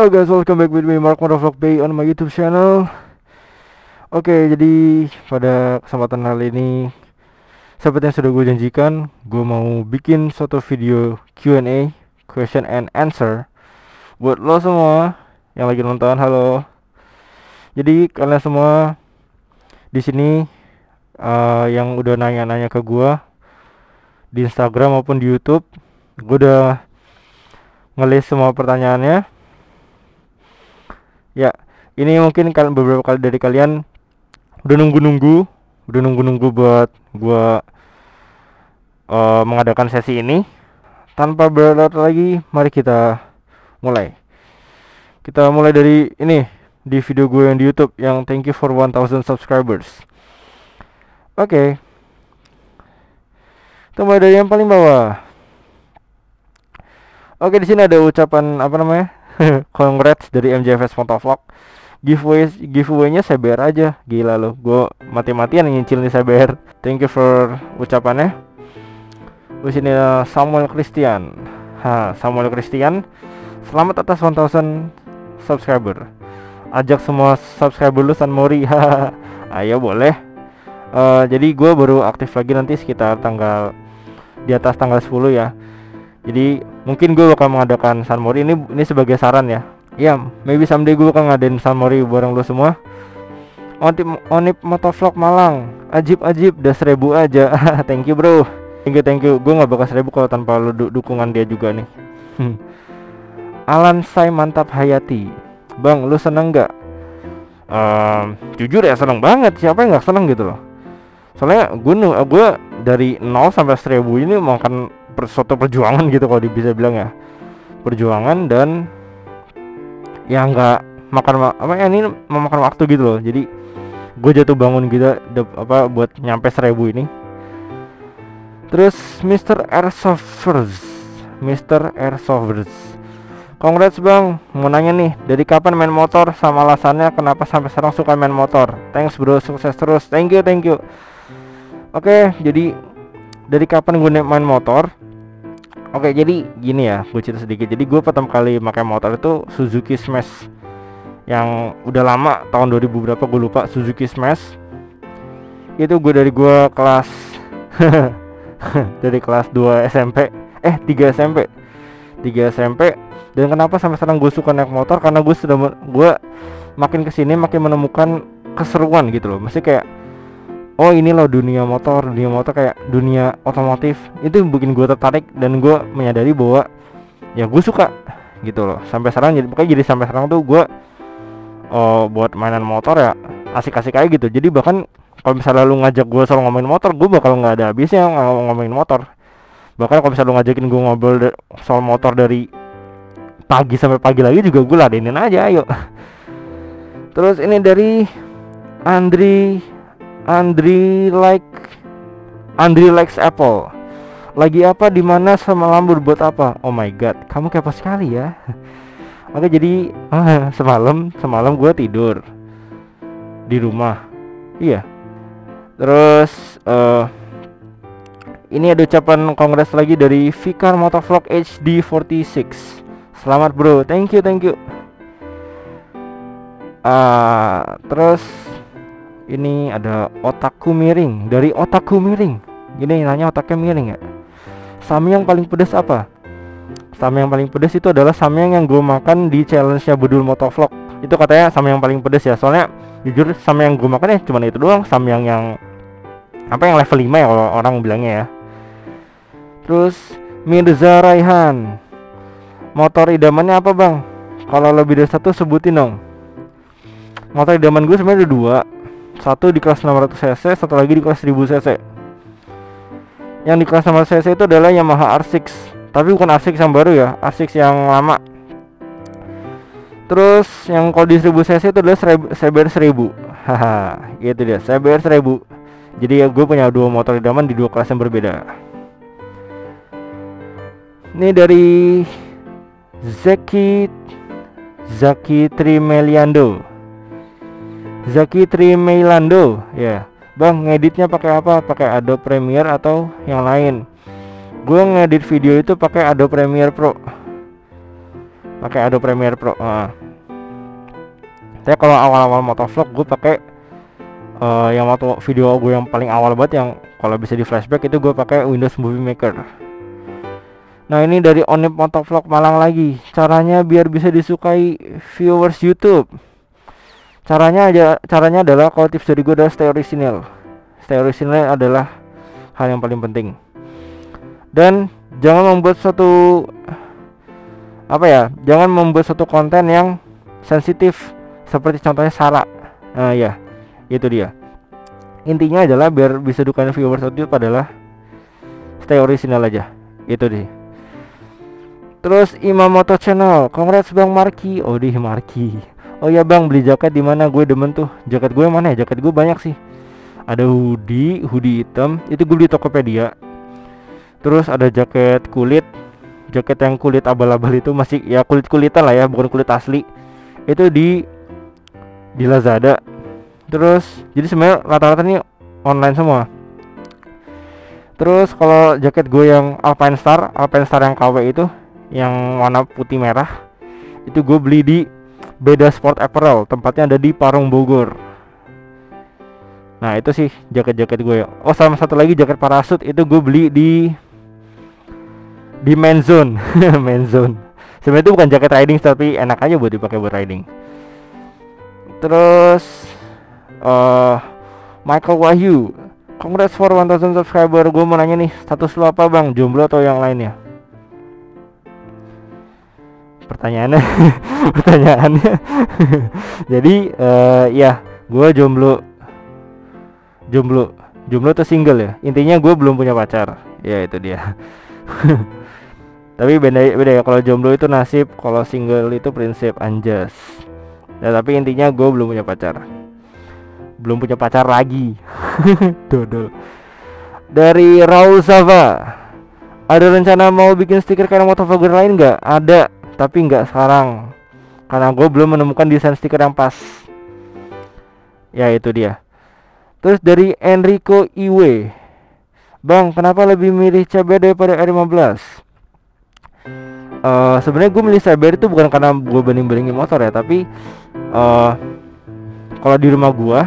Halo guys, welcome back with me Mark Motovlog Bay on my YouTube channel. Oke, jadi pada kesempatan kali ini, seperti yang sudah gue janjikan, gue mau bikin suatu video Q&A, question and answer, buat lo semua yang lagi nonton. Halo. Jadi kalian semua di sini yang udah nanya-nanya ke gue di Instagram maupun di YouTube, gue udah ngelis semua pertanyaannya. Ya, ini mungkin beberapa kali dari kalian udah nunggu buat gua mengadakan sesi ini. Tanpa berlarut lagi, mari kita mulai. Kita mulai dari ini, di video gue yang di YouTube yang thank you for 1000 subscribers. Oke. Kita mulai dari yang paling bawah. Oke, di sini ada ucapan apa namanya? Congrats dari MJFS Motovlog. Giveaway-nya CBR aja. Gila lo, gue mati-matian ngincil nih CBR. Thank you for ucapannya. Terus ini Samuel Christian. Samuel Christian, selamat atas 1000 subscriber. Ajak semua subscriber lu San Mori. Ayo boleh. Jadi gue baru aktif lagi nanti sekitar di atas tanggal 10 ya. Jadi mungkin gue bakal mengadakan San Mori ini sebagai saran ya. Ya, maybe someday gue bakal ngadain San Mori bareng lo semua. Onip Motovlog Malang. Ajib udah 1000 aja. Thank you bro. Thank you. Gue nggak bakal 1000 kalau tanpa lo dukungan dia juga nih. Alan Say Mantap Hayati. Bang, lu seneng nggak? Jujur ya seneng banget. Siapa yang nggak seneng gitu loh. Soalnya gue dari 0 sampai 1000 ini makan suatu perjuangan gitu kalau bisa bilang ya, perjuangan dan ya nggak makan ini memakan waktu gitu loh. Jadi gue jatuh bangun gitu buat nyampe 1000 ini. Terus Mr. Airsofters, congrats bang, mau nanya nih, dari kapan main motor sama alasannya kenapa sampai sekarang suka main motor. Thanks bro, sukses terus. Thank you. Oke, jadi dari kapan gue main motor? Oke, jadi gini ya, gue cerita sedikit. Jadi gue pertama kali pakai motor itu Suzuki Smash yang udah lama, tahun 2000 berapa gue lupa. Suzuki Smash itu dari gue kelas dari kelas 2 SMP 3 SMP. Dan kenapa sampai sekarang gue suka naik motor? Karena gue makin kesini makin menemukan keseruan gitu loh. Maksudnya kayak, oh ini loh dunia motor kayak dunia otomotif. Itu bikin gue tertarik dan gue menyadari bahwa ya gue suka gitu loh. Sampai sekarang jadi sampai sekarang tuh gue buat mainan motor ya asik-asik aja gitu. Jadi bahkan kalau misalnya lu ngajak gue soal ngomongin motor, gue bakal nggak ada habisnya ngomongin motor. Bahkan kalau misalnya lu ngajakin gue ngobrol soal motor dari pagi sampai pagi lagi juga gue ladenin aja, ayo. Terus ini dari Andri likes Apple. Lagi apa, di mana, semalam berbuat apa? Oh my god, kamu kepo sekali ya. Oke, jadi semalam gue tidur di rumah. Iya. Terus ini ada ucapan kongres lagi dari Fikar Motovlog HD46. Selamat bro, thank you. Terus ini ada otakku miring, dari otakku miring. Gini nanya, otaknya miring ya. Samyang paling pedas apa? Samyang paling pedas itu adalah samyang yang gue makan di challenge-nya Bedul Motovlog. Itu katanya samyang paling pedas ya. Soalnya jujur samyang gue makan ya cuma itu doang. Samyang yang yang level 5 ya kalau orang bilangnya ya. Terus Mirza Raihan, motor idamannya apa bang? Kalau lebih dari satu sebutin dong. Motor idaman gue sebenarnya ada 2. Satu di kelas 600cc, satu lagi di kelas 1000cc. Yang di kelas 600cc itu adalah Yamaha R6. Tapi bukan R6 yang baru ya, R6 yang lama. Terus yang kalau di 1000cc itu adalah CBR 1000. Haha, gitu dia, CBR 1000. Jadi ya gue punya 2 motor idaman di 2 kelas yang berbeda. Ini dari Zaki Trimeliando ya. Bang, ngeditnya pakai apa? Pakai Adobe Premiere atau yang lain? Gue ngedit video itu pakai Adobe Premiere Pro. pakai Adobe Premiere Pro. Tapi kalau awal-awal motovlog gue pakai yang waktu video gue yang paling awal banget, yang kalau bisa di flashback itu gue pakai Windows Movie Maker. Nah ini dari Onip Motovlog Malang lagi. Caranya biar bisa disukai viewers YouTube. Caranya adalah, kalau tips dari gue adalah stay original. Stay original adalah hal yang paling penting. Dan jangan membuat suatu jangan membuat suatu konten yang sensitif, seperti contohnya sara. Nah ya, itu dia. Intinya adalah biar bisa disukai viewers YouTube adalah stay original aja. Itu deh. Terus Imamoto Channel, congrats Bang Marki. Oh di Marki. Oh ya Bang, beli jaket di mana? Gue demen tuh. Jaket gue mana ya? Jaket gue banyak sih. Ada hoodie hitam, itu gue beli Tokopedia. Terus ada jaket kulit. Jaket yang kulit abal-abal itu, masih ya kulit-kulitan lah ya, bukan kulit asli. Itu di Lazada. Terus jadi sebenarnya rata-rata nih online semua. Terus kalau jaket gue yang Alpine Star yang KW itu, yang warna putih merah, itu gue beli di Beda Sport Apparel, tempatnya ada di Parung Bogor. Nah itu sih jaket-jaket gue. Oh sama satu lagi jaket parasut, itu gue beli di Main Zone. Main Zone. Sebenarnya itu bukan jaket riding, tapi enak aja buat dipakai buat riding. Terus Michael Wahyu, congrats for 1000 subscriber. Gue mau nanya nih, status lu apa Bang? Jomblo atau yang lainnya? Pertanyaannya jadi ya gue jomblo atau single ya. Intinya gue belum punya pacar. Ya itu dia. Tapi beda ya, kalau jomblo itu nasib, kalau single itu prinsip, anjas. Ya tapi intinya gue belum punya pacar lagi. Dodol. Dari Raul Sava, ada rencana mau bikin stiker kayak motovlogger lain nggak? Ada, tapi nggak sekarang, karena gue belum menemukan desain stiker yang pas. Ya itu dia. Terus dari Enrico Iwe, Bang, kenapa lebih milih CBR daripada R15? Sebenarnya gue milih CBR itu bukan karena gue banding-bandingin motor ya, tapi kalau di rumah gue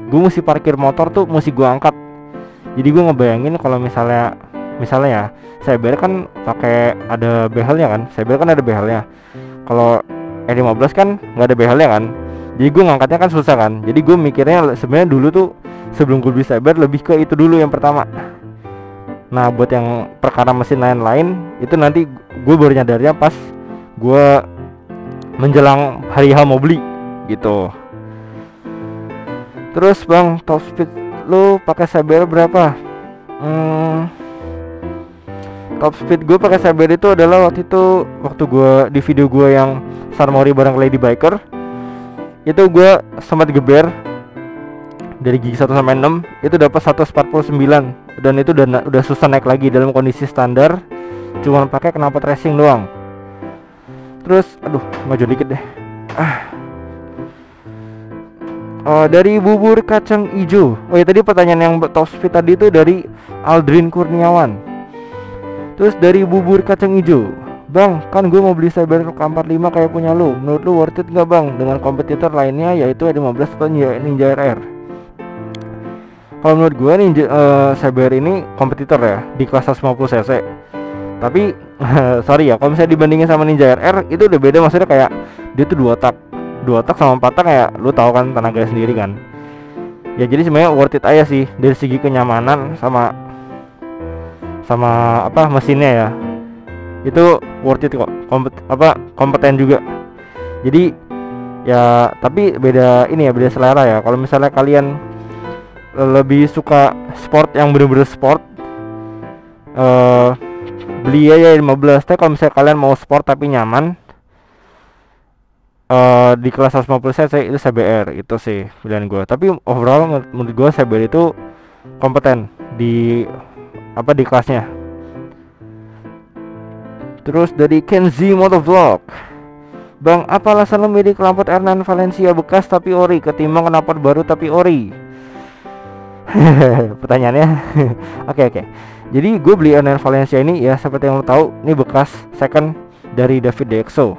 mesti parkir motor tuh mesti gue angkat. Jadi gue ngebayangin kalau misalnya ya CBR kan pakai ada behelnya kan, CBR kan ada behelnya. Kalau R15 kan nggak ada behelnya kan, jadi gue ngangkatnya kan susah kan. Jadi gue mikirnya sebenarnya dulu tuh sebelum gue beli CBR lebih ke itu dulu yang pertama. Nah buat yang perkara mesin lain-lain itu nanti gue baru nyadarnya pas gue menjelang hari H mau beli gitu. Terus Bang, top speed lu pakai CBR berapa? Top speed gue pakai CBR itu adalah waktu gue di video gue yang Sarmori bareng Lady Biker, itu gue sempat geber dari gigi 1 sampai 6 itu dapat 149, dan itu udah susah naik lagi dalam kondisi standar, cuman pakai knalpot racing doang. Terus aduh maju dikit deh. Dari Bubur Kacang Ijo. Oh ya, tadi pertanyaan yang top speed tadi itu dari Aldrin Kurniawan. Terus dari Bubur Kacang Ijo, Bang, kan gue mau beli CBR K45 kayak punya lu. Menurut lu worth it gak Bang dengan kompetitor lainnya yaitu R15 atau Ninja RR? Kalau menurut gue CBR ini kompetitor ya di kelas 150 cc. Tapi sorry ya, kalau misalnya dibandingin sama Ninja RR itu udah beda. Maksudnya kayak dia tuh 2 tak sama 4 tak, kayak lu tahu kan tenaganya sendiri kan. Ya jadi sebenarnya worth it aja sih dari segi kenyamanan sama mesinnya ya. Itu worth it kok, kompeten juga. Jadi ya tapi beda selera ya. Kalau misalnya kalian lebih suka sport yang bener-bener sport, beli aja 15. Tapi kalau misalnya kalian mau sport tapi nyaman, di kelas 150 cc itu CBR, itu sih pilihan gue. Tapi overall menurut gue CBR itu kompeten di kelasnya. Terus dari Kenzi Motovlog, Bang, apa alasan lo milih knalpot R9 Valencia bekas tapi ori ketimbang knalpot baru tapi ori? Pertanyaannya. Oke. Jadi gue beli R9 Valencia ini ya seperti yang lo tahu, ini bekas second dari David DxO.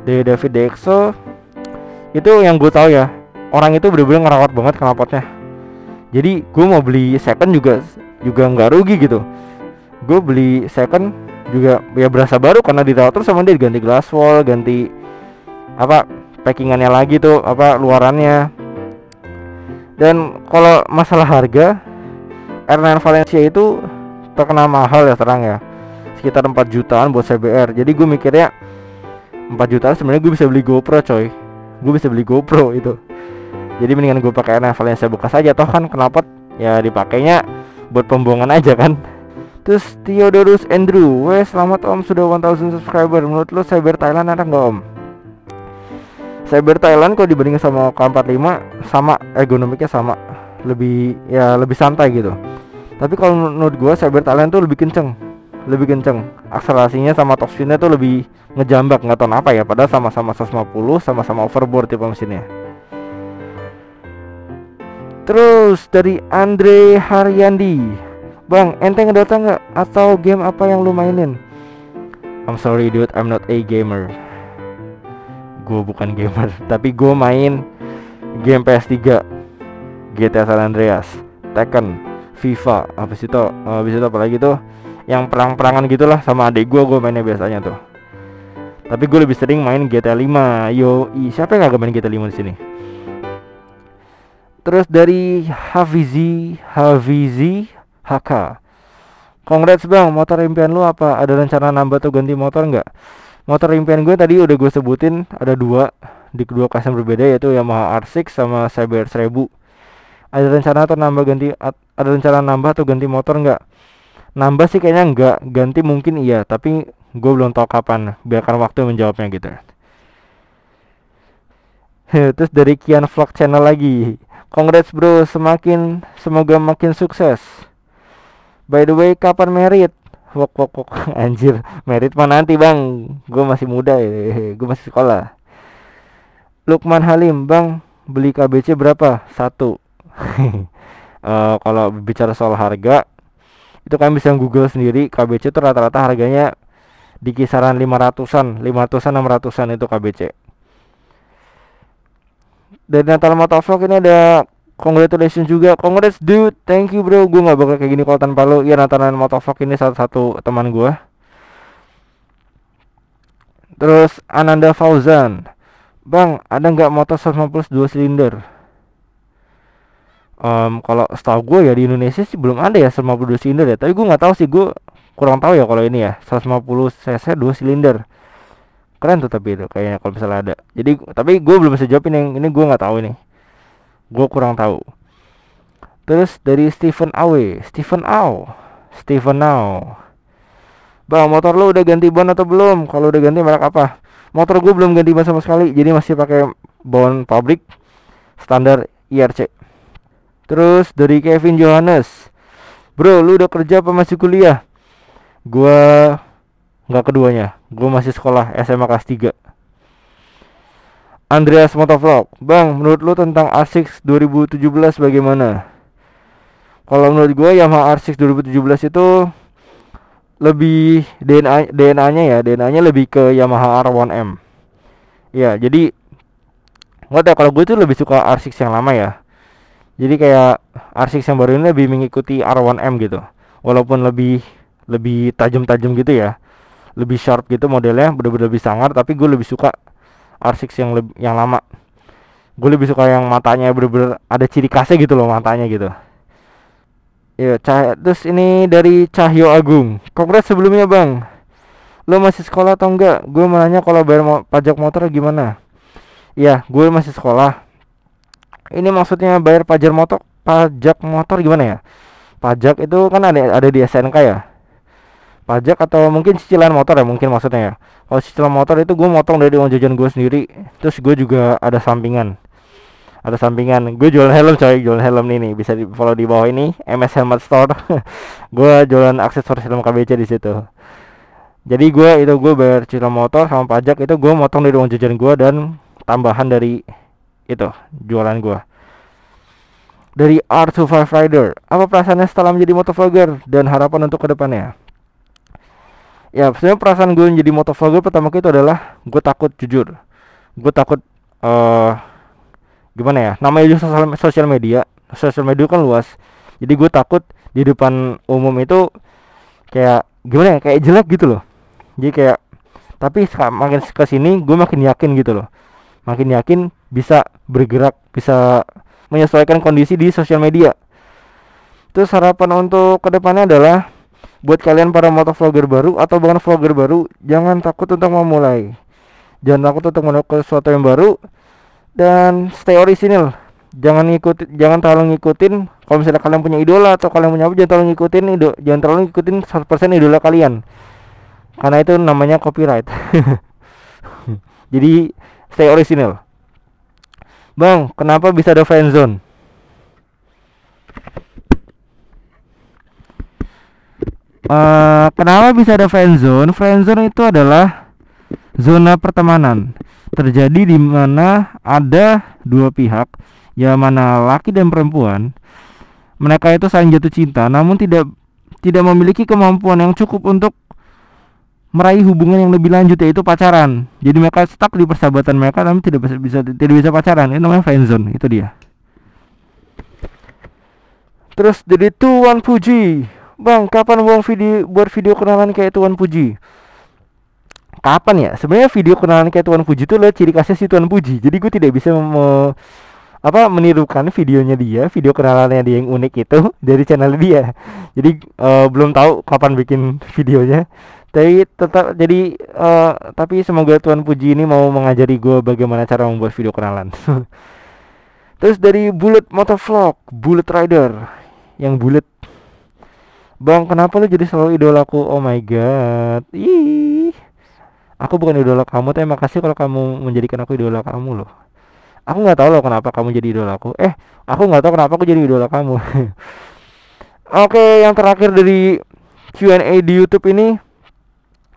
Dari David DXO itu yang gue tahu ya, orang itu bener-bener ngerawat banget knalpotnya. Jadi gue mau beli second juga nggak rugi gitu. Gue beli second juga ya berasa baru karena dirawat terus sama dia, diganti glass wall, ganti apa packingannya lagi tuh, apa luarannya. Dan kalau masalah harga, R9 Valencia itu terkenal mahal ya, terang ya, sekitar 4 jutaan buat CBR. Jadi gue mikirnya 4 jutaan sebenarnya gue bisa beli GoPro coy. Gue bisa beli GoPro itu. Jadi mendingan gue pakai R9 Valencia bekas aja, toh kan knalpot ya dipakainya buat pembuangan aja kan. Terus Theodorus Andrew, weh selamat om sudah 1000 subscriber. Menurut lo CBR Thailand ada nggak om? CBR Thailand kalau dibandingin sama K45 sama, ergonomiknya sama, lebih santai gitu. Tapi kalau menurut gue CBR Thailand tuh lebih kenceng, akselerasinya sama top speednya tuh lebih ngejambak, nggak tahu apa ya, padahal sama-sama 150, sama-sama overboard tipe mesinnya. Terus dari Andre Haryandi, bang ente ngedota nggak atau game apa yang lu mainin? I'm sorry dude, I'm not a gamer. Gue bukan gamer, tapi gue main game PS3, GTA San Andreas, Tekken, FIFA, habis itu apalagi tuh yang perang-perangan gitulah, sama adik gue mainnya biasanya tuh. Tapi gue lebih sering main GTA 5. Siapa yang gak main GTA 5 di sini? Terus dari Hafizi HK, congrats bang, motor impian lu apa? Ada rencana nambah atau ganti motor nggak? Motor impian gue tadi udah gue sebutin, ada dua di kedua kelas yang berbeda, yaitu Yamaha R6 sama CBR 1000. Ada rencana nambah atau ganti motor nggak? Nambah sih kayaknya nggak, ganti mungkin iya, tapi gue belum tahu kapan, biarkan waktu menjawabnya gitu. Terus dari Kian Vlog Channel lagi, congrats bro, semoga makin sukses. By the way, kapan merit? Wok anjir, merit mah nanti bang, gue masih muda ya, gue masih sekolah. Lukman Halim, bang beli KBC berapa? 1. Kalau bicara soal harga, itu kalian bisa Google sendiri. KBC itu rata-rata harganya di kisaran 500-an 600-an itu KBC. Dari Natal Motovlog ini ada congratulations juga. Congrats dude, thank you bro. Gue gak bakal kayak gini kalau tanpa lo. Ya, Natal Motovlog ini satu teman gue. Terus Ananda Fauzan, bang ada nggak motor 150 2 silinder? Kalau setahu gue ya di Indonesia sih belum ada ya 152 silinder ya. Tapi gue nggak tahu sih, gue kurang tahu ya kalau ini ya 150 cc 2 silinder. Keren tuh tapi itu kayaknya kalau misalnya ada. Jadi tapi gue belum bisa jawab ini gue nggak tahu ini. Gue kurang tahu. Terus dari Stephen Au. Bang, motor lo udah ganti ban atau belum? Kalau udah ganti merek apa? Motor gue belum ganti ban sama sekali, jadi masih pakai ban pabrik standar IRC. Terus dari Kevin Johannes, bro lu udah kerja apa masih kuliah? Gua nggak keduanya, gua masih sekolah SMA kelas 3. Andreas Motovlog, bang menurut lu tentang R6 2017 bagaimana? Kalau menurut gua Yamaha R6 2017 itu lebih DNA-nya lebih ke Yamaha R1M. Ya, jadi nggak tahu, kalau gue tuh lebih suka R6 yang lama ya. Jadi kayak R6 yang baru ini lebih mengikuti R1M gitu. Walaupun lebih tajam-tajam gitu ya. Lebih sharp gitu modelnya, bener-bener lebih sangar, tapi gue lebih suka R6 yang lama. Gue lebih suka yang matanya bener-bener ada ciri khasnya gitu loh, matanya gitu. Ya, terus ini dari Cahyo Agung. Congrats sebelumnya bang. Lo masih sekolah atau enggak? Gue mau nanya kalau bayar pajak motor gimana? Ya, gue masih sekolah. Ini maksudnya bayar pajak motor gimana ya? Pajak itu kan ada di SNK ya. Pajak atau mungkin cicilan motor ya mungkin maksudnya ya. Kalau cicilan motor itu gue motong dari uang jajan gue sendiri. Terus gue juga ada sampingan. Gue jualan helm coy, nih bisa di follow di bawah ini, MS Helmet Store. Gue jualan aksesoris helm KBC di situ. Jadi gue bayar cicilan motor sama pajak itu gue motong dari uang jajan gue dan tambahan dari itu jualan gue. Dari R25 Rider, apa perasaannya setelah menjadi motovlogger dan harapan untuk kedepannya? Ya sebenarnya perasaan gue jadi motovlogger pertama kali itu adalah gue takut, jujur gue takut eh gimana ya, namanya juga sosial media kan luas, jadi gue takut di depan umum itu kayak gimana ya, kayak jelek gitu loh. Jadi kayak, tapi makin kesini gue makin yakin gitu loh, makin yakin bisa bergerak, bisa menyesuaikan kondisi di sosial media. Terus harapan untuk kedepannya adalah buat kalian para motovlogger baru atau bahkan vlogger baru, jangan takut untuk memulai, jangan takut untuk melakukan sesuatu yang baru, dan stay original. Jangan terlalu ngikutin. Kalau misalnya kalian punya idola atau kalian punya apa, jangan terlalu ngikutin 100% idola kalian, karena itu namanya copyright. Jadi stay original. Bang, kenapa bisa ada friendzone? Kenapa bisa ada friendzone? Friendzone itu adalah zona pertemanan, terjadi di mana ada dua pihak, ya mana laki dan perempuan. Mereka itu saling jatuh cinta, namun tidak memiliki kemampuan yang cukup untuk meraih hubungan yang lebih lanjut, yaitu pacaran. Jadi mereka stuck di persahabatan mereka, namun tidak bisa pacaran. Itu namanya friendzone, itu dia. Terus dari Tuan Puji, bang, kapan buat video kenalan kayak Tuan Puji? Kapan ya? Sebenarnya video kenalan kayak Tuan Puji itu adalah ciri khasnya si Tuan Puji. Jadi gue tidak bisa menirukan videonya dia, video kenalannya dia yang unik itu dari channel dia. Jadi belum tahu kapan bikin videonya. Tapi semoga Tuan Puji ini mau mengajari gue bagaimana cara membuat video kenalan. Terus dari Bullet Motovlog, Bullet Rider yang bulat. Bang, kenapa lu jadi selalu idolaku? Oh my god. Ih. Aku bukan idola kamu, tapi makasih kalau kamu menjadikan aku idola kamu loh. Aku nggak tahu loh kenapa kamu jadi idola aku. Aku nggak tahu kenapa aku jadi idola kamu. Oke, yang terakhir dari Q&A di YouTube ini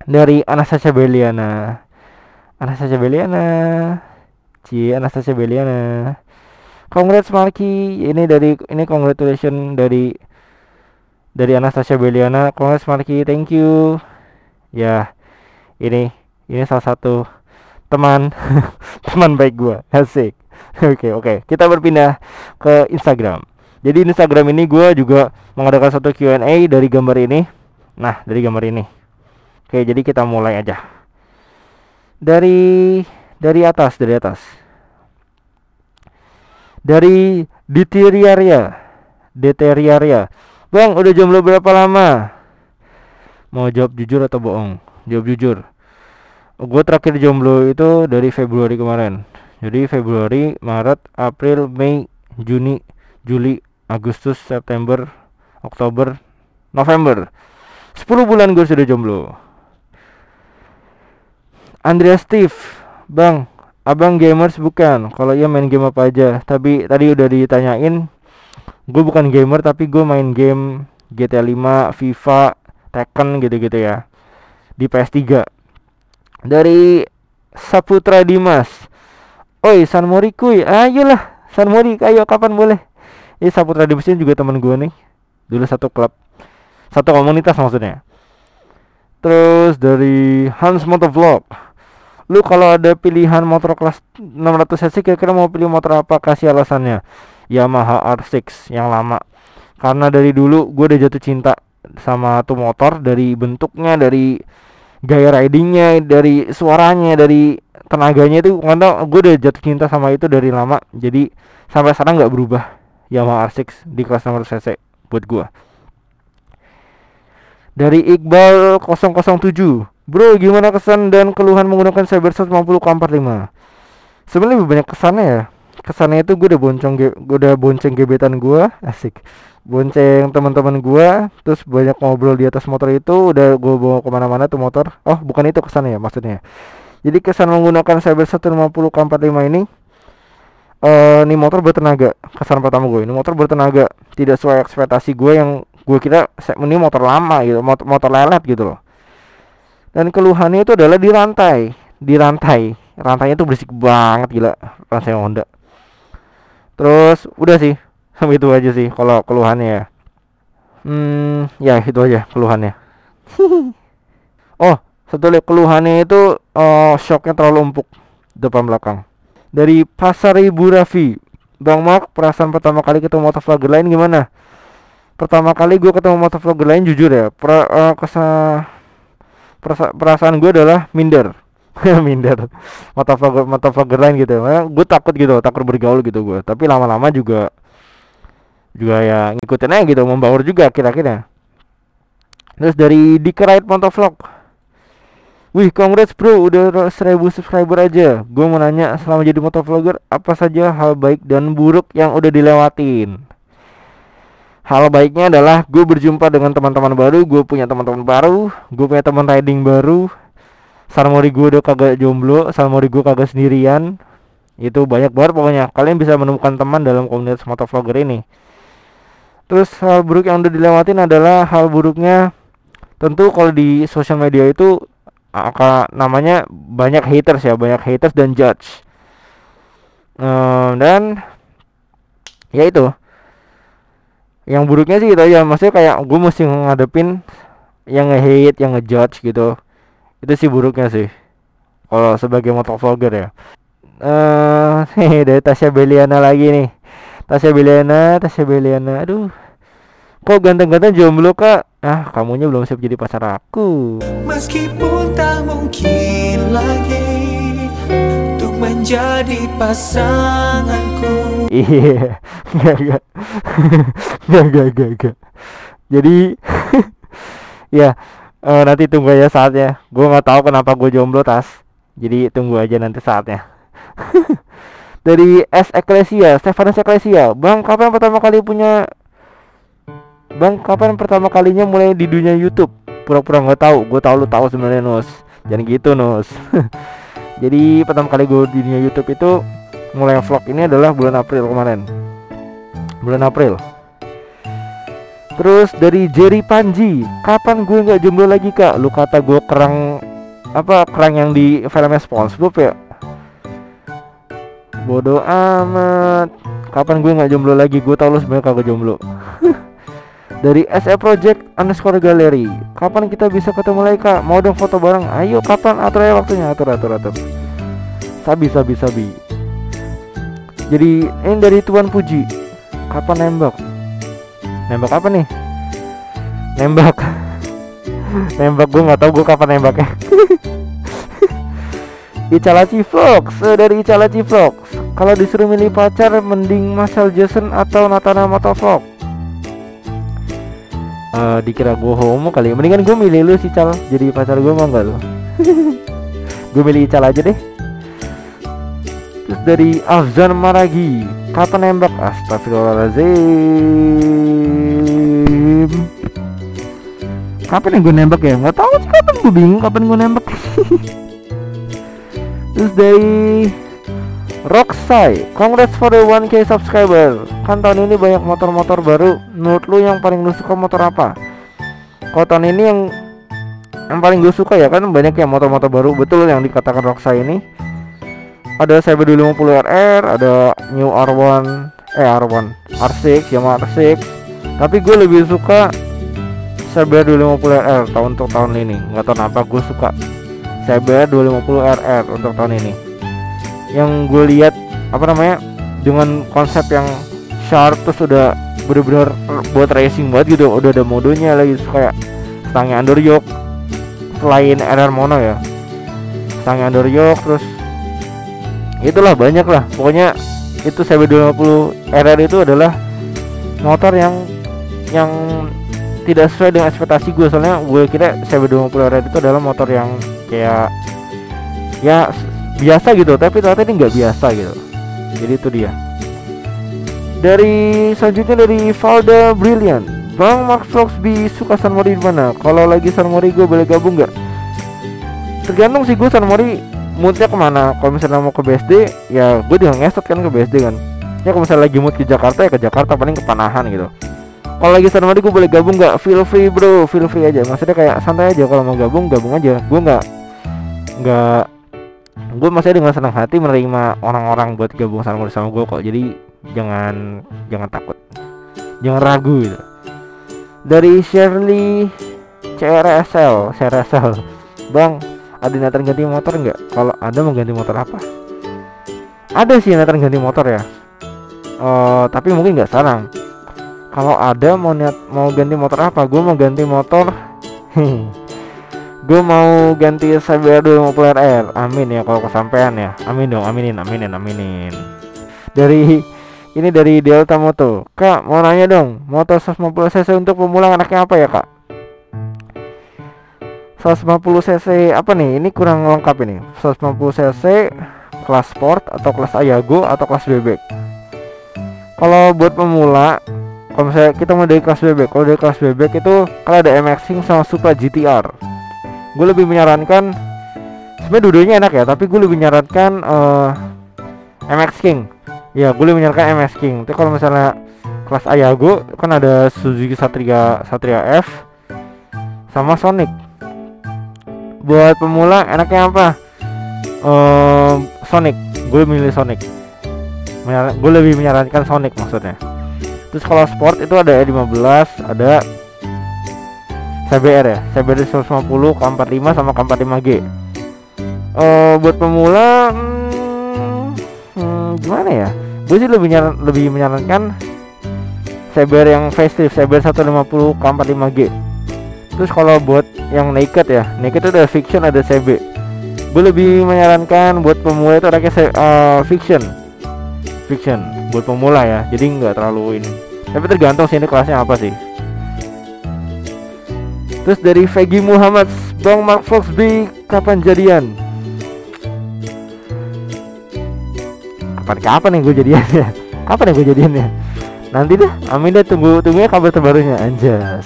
dari Anastasia Beliana. Anastasia Beliana. Anastasia Beliana. Congrats Marky. Ini congratulations dari Anastasia Beliana. Congrats Marky, thank you. Ya, ini salah satu teman teman baik gua, asik. Oke, kita berpindah ke Instagram. Jadi di Instagram ini gua juga mengadakan satu Q&A dari gambar ini. Nah, dari gambar ini. Oke, jadi kita mulai aja dari atas. Dari Deteriaria. Bang, udah jomblo berapa lama? Mau jawab jujur atau bohong? Jawab jujur. Gue terakhir jomblo itu dari Februari kemarin. Jadi Februari, Maret, April, Mei, Juni, Juli, Agustus, September, Oktober, November. 10 bulan gue sudah jomblo. Andrea Steve, bang, abang gamers bukan? Kalau iya main game apa aja? Tapi tadi udah ditanyain. Gue bukan gamer, tapi gue main game GTA 5, FIFA, Tekken gitu-gitu ya, di PS3. Dari Saputra Dimas, oi San Mori kuy, ayolah San Mori, ayo kapan boleh. Ini Saputra Dimas ini juga teman gue nih, dulu satu klub, satu komunitas maksudnya. Terus dari Hans Motovlog, lu kalau ada pilihan motor kelas 600 cc kira-kira mau pilih motor apa? Kasih alasannya. Yamaha R6 yang lama, karena dari dulu gue udah jatuh cinta sama tuh motor, dari bentuknya, dari gaya ridingnya, dari suaranya, dari tenaganya, itu nggak, gue udah jatuh cinta sama itu dari lama. Jadi sampai sekarang nggak berubah, Yamaha R6 di kelas 600 cc buat gue. Dari Iqbal 007, bro gimana kesan dan keluhan menggunakan Saber 150 K45? Sebenarnya lebih banyak kesannya ya. Kesannya itu gue udah bonceng gebetan gue, asik, bonceng teman-teman gue, terus banyak ngobrol di atas motor itu, udah gue bawa kemana-mana tuh motor. Oh bukan itu kesannya ya, maksudnya. Jadi kesan menggunakan Saber 150 K45 ini motor bertenaga. Kesan pertama gue, ini motor bertenaga, tidak sesuai ekspektasi gue, yang gue kira ini motor lama gitu, motor lelet gitu loh. Dan keluhannya itu adalah di rantainya tuh berisik banget, gila, rantai Honda. Terus udah sih, sampai itu aja sih kalau keluhannya ya. Ya itu aja keluhannya. Oh, satu lagi keluhannya itu shocknya terlalu empuk depan belakang. Dari Pasar Ibu Raffi, Bang Mark, perasaan pertama kali ketemu motovlogger lain gimana? Pertama kali gue ketemu motovlogger lain jujur ya, perasaan gue adalah minder. Minder motovlogger lain gitu. Gue takut gitu, takut bergaul gitu gue. Tapi lama-lama juga ya ngikutin aja gitu, membaur juga kira-kira. Terus dari Dikerait Motovlog, wih congrats bro, udah 1000 subscriber aja. Gue mau nanya, selama jadi motovlogger apa saja hal baik dan buruk yang udah dilewatin? Hal baiknya adalah gue berjumpa dengan teman-teman baru, gue punya teman-teman baru, gue punya teman riding baru. Salmori gue udah kagak jomblo, salmori gue kagak sendirian. Itu banyak banget pokoknya. Kalian bisa menemukan teman dalam komunitas motovlogger ini. Terus hal buruk yang udah dilewatin adalah hal buruknya tentu kalau di sosial media itu namanya banyak haters ya, banyak haters dan judge. Dan ya itu. Yang buruknya sih gitu ya, maksudnya kayak gue mesti ngadepin yang nge-hate, yang nge-judge gitu. Itu sih buruknya sih. Kalau sebagai motovlogger ya. Dari Tasya Beliana lagi nih. Tasya Beliana. Aduh. Kok ganteng-ganteng jomblo kak? Ah, kamunya belum siap jadi pacar aku. Meskipun tak mungkin lagi untuk menjadi pasanganku. Iya, enggak. Jadi, ya nanti tunggu aja saatnya. Gue nggak tahu kenapa gue jomblo Tas. Jadi tunggu aja nanti saatnya. Dari Stefanus Eklesia, Bang, kapan pertama kalinya mulai di dunia YouTube? Pura-pura nggak tahu. Gue tahu lu tahu sebenarnya Nus. Jangan gitu Nus. Jadi pertama kali gue di dunia YouTube itu mulai vlog ini adalah bulan April kemarin. Bulan April. Terus dari Jerry Panji, kapan gue nggak jomblo lagi kak? Lu kata gue kerang yang di filmnya SpongeBob ya? Bodoh amat. Kapan gue nggak jomblo lagi? Gue tau lu sebenarnya kagak jomblo. Dari SE Project _ Gallery, kapan kita bisa ketemu lagi kak? Mau dong foto bareng? Ayo kapan? Atur aja waktunya. Atur. Sabi. Jadi ini dari Tuan Puji, kapan nembak? Nembak apa nih? Nembak gue nggak tahu gue kapan nembaknya. Icalaci Vlogs, dari Icalaci Vlogs, kalau disuruh milih pacar mending Marcel Jason atau Natana Motovlog? Dikira gue homo kali ya. Mendingan gue milih lu sih Cal, jadi pacar gue mau nggak lu? Gue milih Ical aja deh. Terus dari Afzan Maragi, kapan nembak? Astagfirullahaladzim. Kapan yang gue nembak ya? Nggak tahu sih kapan, gue bingung kapan gue nembak. Terus dari Roxai, congrats for the 1K subscriber. Kan tahun ini banyak motor-motor baru. Menurut lu yang paling lu suka motor apa? Kalau tahun ini yang paling gue suka ya kan banyak ya motor-motor baru. Betul yang dikatakan Roxai ini. Ada CB 250 RR, ada New R6, Yamaha R6. Tapi gue lebih suka CB 250 RR untuk tahun ini. Nggak tahu kenapa gue suka CB 250 RR untuk tahun ini. Yang gue lihat dengan konsep yang sharp, terus udah bener-bener buat racing banget gitu, udah ada modenya lagi, kayak stangnya underyoke selain RR mono ya, stangnya underyoke, terus itulah banyak lah pokoknya. Itu CB250 RR itu adalah motor yang tidak sesuai dengan ekspektasi gue, soalnya gue kira CB250 RR itu adalah motor yang kayak ya biasa gitu, tapi ternyata ini nggak biasa gitu. Jadi itu dia. Dari selanjutnya dari Valda Brilliant, Bang Mark Vlogs suka Sunmori di mana? Kalau lagi Sunmori gue boleh gabung nggak? Tergantung sih gue Sunmori moodnya kemana. Kalau misalnya mau ke BSD ya gue udah ngesot kan ke BSD kan. Ya kalau misalnya lagi mood ke Jakarta ya ke Jakarta, paling ke Panahan gitu. Kalau lagi Sunmori gue boleh gabung nggak? Feel free bro, feel free aja. Maksudnya kayak santai aja, kalau mau gabung aja. Gue gue masih dengan senang hati menerima orang-orang buat gabung sama gue kok. Jadi jangan takut, jangan ragu gitu. Dari Shirley CRSL, Bang, ada niatan ganti motor nggak? Kalau ada, mau ganti motor apa? Ada sih niatan ganti motor ya, tapi mungkin nggak sekarang. Kalau ada mau ganti motor apa? Gue mau ganti motor gue mau ganti CBR 250 RR. Amin ya kalau kesampean ya. Amin dong, aminin. Dari ini dari Delta Moto. Kak, mau nanya dong, motor 150 cc untuk pemula anaknya apa ya, Kak? 150 cc apa nih? Ini kurang lengkap ini. 150 cc kelas sport atau kelas Ayago atau kelas bebek. Kalau buat pemula, kalau misalnya kita mau dari kelas bebek, kalau dari kelas bebek itu kalau ada MX King sama Supra GTR, gue lebih menyarankan, sebenarnya dua-duanya enak ya, tapi gue lebih menyarankan MX King. Ya, gue lebih menyarankan MX King. Tapi kalau misalnya kelas Ayago kan ada Suzuki Satria F sama Sonic. Buat pemula enaknya apa? Sonic. Gue milih Sonic. Gue lebih menyarankan Sonic maksudnya. Terus kalau sport itu ada E15, ada CBR ya, CBR 150, K45 sama K45G. Buat pemula gimana ya? Gue sih lebih menyarankan CBR yang facelift, CBR 150 K45G. Terus kalau buat yang naked ya, naked itu ada Fiction, ada CB. Gue lebih menyarankan buat pemula itu ada Fiction buat pemula ya, jadi nggak terlalu ini. Tapi tergantung sih ini kelasnya apa sih. Terus dari Vegi Muhammad, Bang Mark Foxby kapan jadian? Kapan nih gue jadiannya? Kapan ya gue jadiannya? Nanti deh, amin deh, tunggu ya kabar terbarunya, anjas.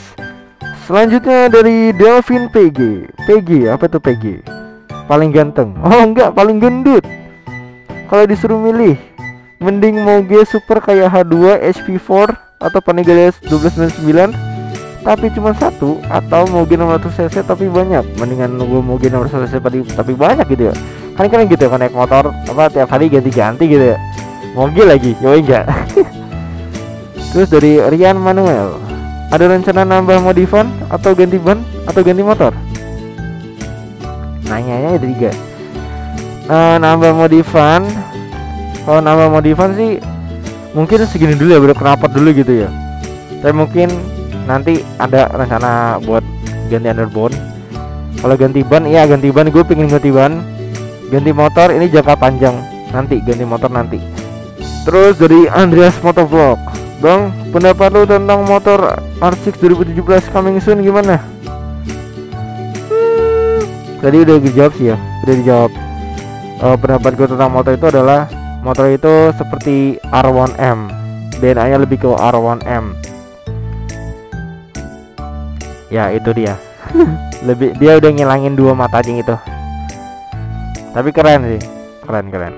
Selanjutnya dari Delvin PG, apa tuh PG? Paling ganteng? Oh enggak, paling gendut. Kalau disuruh milih, mending Moge Super kayak H2 HP4 atau Panigale 1299 tapi cuma satu, atau Moge 600cc tapi banyak. Mendingan gue Moge 600cc tapi banyak gitu ya. Kan gitu ya, kan naik motor apa tiap hari ganti-ganti gitu ya. Moge lagi, yoi enggak. Terus dari Rian Manuel, ada rencana nambah modifan atau ganti ban atau ganti motor? Nanyanya ada 3. Nambah modifan. Kalau nambah modifan sih mungkin segini dulu ya, baru knalpot dulu gitu ya. Tapi mungkin nanti ada rencana buat ganti underbone. Kalau ganti ban, iya ganti ban, gue pengen ganti ban. Ganti motor ini jangka panjang, nanti ganti motor nanti. Terus dari Andreas Motovlog, Bang, pendapat lu tentang motor R6 2017 coming soon gimana? Tadi udah dijawab sih ya, udah dijawab. Pendapat gue tentang motor itu adalah motor itu seperti R1M, DNA nya lebih ke R1M. Ya itu dia. Lebih, dia udah ngilangin 2 mata anjing itu. Tapi keren sih, keren.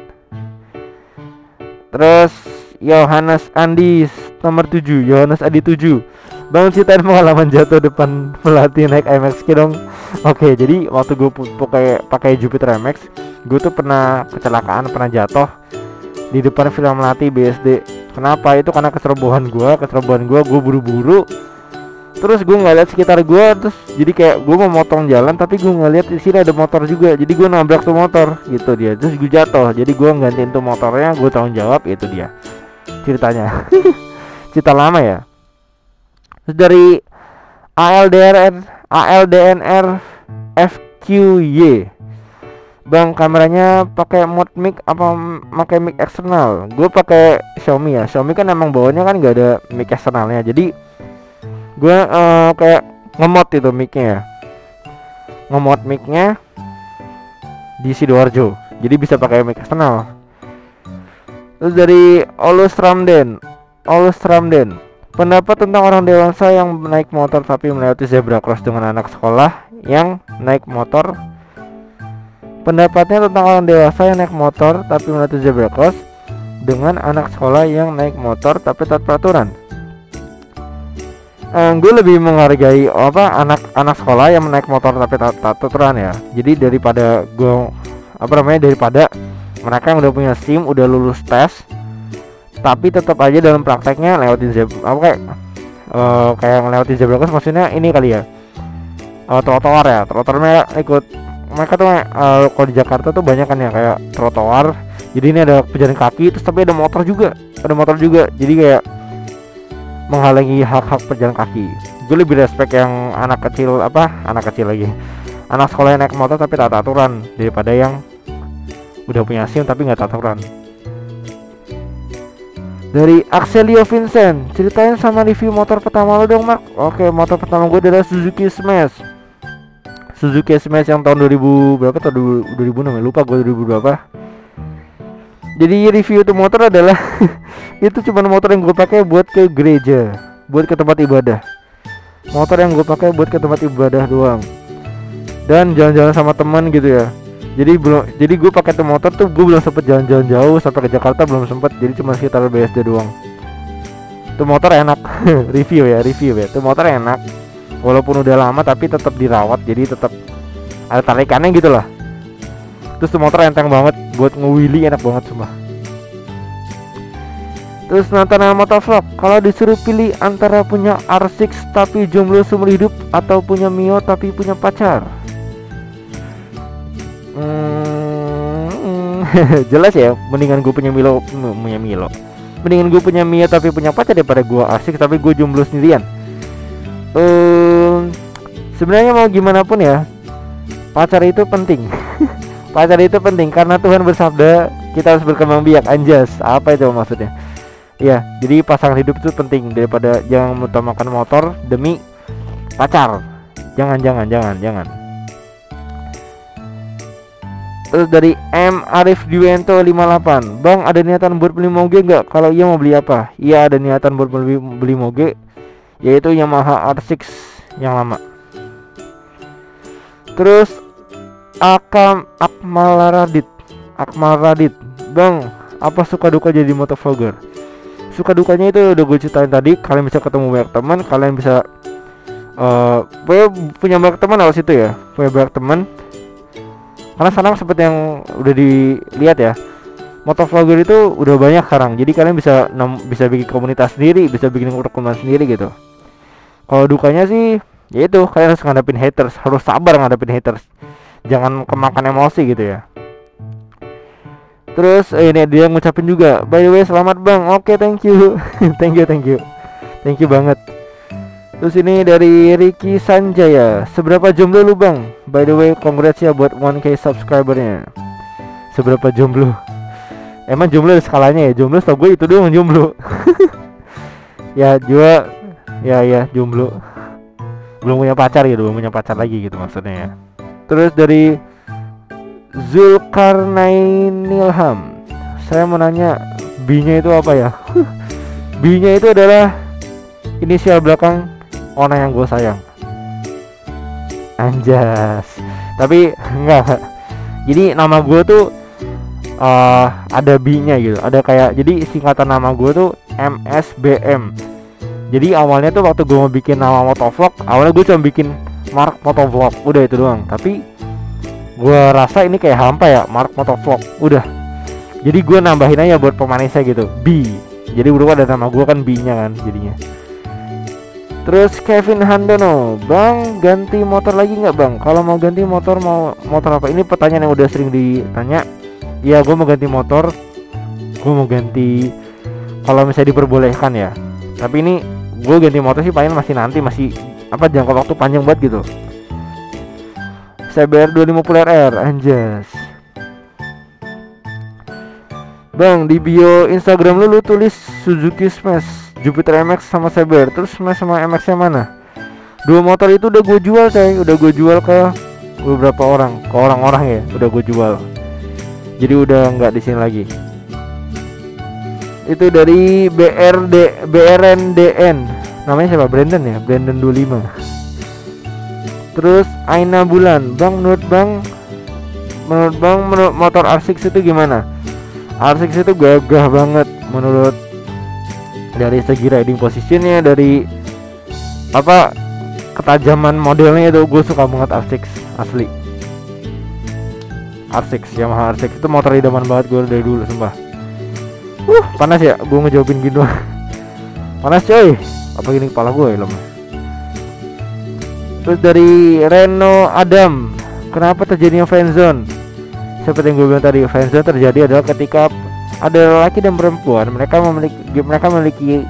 Terus Yohanes Andis nomor 7, Yohanes Adi 7. Bang, ceritain pengalaman jatuh depan pelatih naik MX dong. Oke, jadi waktu gue pakai Jupiter MX, gue tuh pernah kecelakaan, pernah jatuh di depan film Melati BSD. Kenapa? Itu karena keserbohan gue buru-buru. Terus gue nggak lihat sekitar gue, terus jadi kayak gue mau motong jalan tapi gue nggak lihat di sini ada motor juga, jadi gue nabrak tuh motor gitu dia, terus gue jatuh, jadi gue gantiin tuh motornya, gue tanggung jawab. Itu dia ceritanya. Cerita lama ya. Terus dari ALDNR FQY, Bang, kameranya pakai mod mic apa pakai mic eksternal? Gue pakai Xiaomi ya. Xiaomi kan emang bawahnya kan nggak ada mic eksternalnya, jadi gue kayak ngemod itu micnya ya, ngemod micnya di Sidoarjo, jadi bisa pakai mic eksternal. Terus dari Olus Ramden, pendapat tentang orang dewasa yang naik motor tapi melewati zebra cross dengan anak sekolah yang naik motor. Pendapatnya tentang orang dewasa yang naik motor tapi melewati zebra cross dengan anak sekolah yang naik motor tapi taat peraturan. Gue lebih menghargai anak sekolah yang naik motor tapi taat aturan ya. Jadi daripada daripada mereka yang udah punya SIM, udah lulus tes tapi tetap aja dalam prakteknya lewatin kayak ngelewatin zebra cross, maksudnya ini kali ya, trotoar ya, trotoarnya ikut mereka tuh kalau di Jakarta tuh banyak kan ya kayak trotoar. Jadi ini ada pejalan kaki, terus tapi ada motor juga, jadi kayak menghalangi hak-hak pejalan kaki. Gue lebih respect yang anak kecil lagi, anak sekolah yang naik motor tapi tak aturan, daripada yang udah punya SIM tapi nggak aturan. Dari Axelio Vincent, ceritain sama review motor pertama lo dong, Mark. Oke, motor pertama gue adalah Suzuki Smash yang tahun 2000 berapa, tahun 2006 ya, lupa gue 2000 berapa. Jadi review itu motor adalah itu cuma motor yang gue pakai buat ke gereja, buat ke tempat ibadah. Motor yang gue pakai buat ke tempat ibadah doang, dan jalan-jalan sama teman gitu ya. Jadi gue pakai tuh motor tuh, gue belum sempet jalan-jalan jauh sampai ke Jakarta, belum sempet. Jadi cuma sekitar BSD doang. Tuh motor enak. review ya. Tuh motor enak. Walaupun udah lama tapi tetap dirawat, jadi tetap ada tarikannya gitu lah. Terus tuh motor enteng banget buat ngewili, enak banget sumpah. Terus Natana Motovlog, kalau disuruh pilih antara punya R6 tapi jomblo seumur hidup atau punya Mio tapi punya pacar, jelas ya, mendingan gue punya Mio tapi punya pacar daripada gue asik tapi gue jomblo sendirian. Sebenarnya mau gimana pun ya, pacar itu penting. Pacar itu penting karena Tuhan bersabda kita harus berkembang biak. Anjas, apa itu maksudnya? Ya, jadi pasangan hidup itu penting daripada jangan mengutamakan motor demi pacar. Jangan. Terus dari M Arif Dwiento 58, Bang, ada niatan buat beli moge nggak? Kalau iya mau beli apa? Iya, ada niatan buat beli moge, yaitu Yamaha R6 yang lama. Terus Akmal Radit, Bang, apa suka duka jadi motovlogger? Suka dukanya itu udah gue ceritain tadi. Kalian bisa ketemu banyak teman, kalian bisa punya banyak teman harus itu ya, punya banyak teman. Karena sekarang seperti yang udah dilihat ya, motovlogger itu udah banyak sekarang. Jadi kalian bisa bikin komunitas sendiri, bisa bikin rekaman sendiri gitu. Kalau dukanya sih yaitu kalian harus ngadepin haters, harus sabar ngadepin haters. Jangan kemakan emosi gitu ya. Terus ini dia ngucapin juga, by the way selamat Bang. Oke, thank you. thank you banget. Terus ini dari Ricky Sanjaya, seberapa jomblo lu Bang? By the way, congrats ya buat 1K subscribernya. Seberapa jomblo? Emang jomblo ada skalanya ya? Jomblo setahu gue itu doang jomblo. Ya jomblo. Belum punya pacar lagi gitu maksudnya ya. Terus dari Zulkarnainilham, saya mau nanya, B-nya itu apa ya? B-nya itu adalah inisial belakang orang yang gue sayang. Anjas. Tapi enggak. Jadi nama gue tuh ada B-nya gitu. Ada kayak, jadi singkatan nama gue tuh MSBM. Jadi awalnya tuh waktu gue mau bikin nama motovlog, awalnya gue cuma bikin Mark Motovlog, udah itu doang. Tapi gue rasa ini kayak hampa ya, Mark Motovlog, udah. Jadi gue nambahin aja buat pemanisnya gitu, B. Jadi berubah ada nama gue kan, B-nya kan jadinya. Terus Kevin Handono, Bang, ganti motor lagi nggak Bang? Kalau mau ganti motor, mau motor apa? Ini pertanyaan yang udah sering ditanya. Ya, gue mau ganti motor. Gue mau ganti kalau misalnya diperbolehkan ya. Tapi ini gue ganti motor sih paling masih jangka waktu panjang banget gitu. CBR 250 RR, anjas. Bang, di bio Instagram lu tulis Suzuki Smash, Jupiter MX sama CBR. Terus Smash sama MX yang mana? Dua motor itu udah gue jual coy, udah gue jual ke beberapa orang, ke orang-orang ya, udah gue jual. Jadi udah nggak di sini lagi. Itu dari BRNDN. Namanya siapa? Brandon ya? Brandon 25. Terus Aina Bulan, Bang, menurut motor R6 itu gimana? R6 itu gagah banget menurut, dari segi riding positionnya, dari ketajaman modelnya itu gue suka banget R6 asli. R6, Yamaha R6 itu motor idaman banget gue dari dulu sumpah. Panas ya gue ngejawabin gitu. Panas coy, apa gini kepala gue ya lemah. Terus dari Reno Adam, Kenapa terjadinya friendzone? Seperti yang gue bilang tadi, friendzone terjadi adalah ketika ada laki dan perempuan, mereka memiliki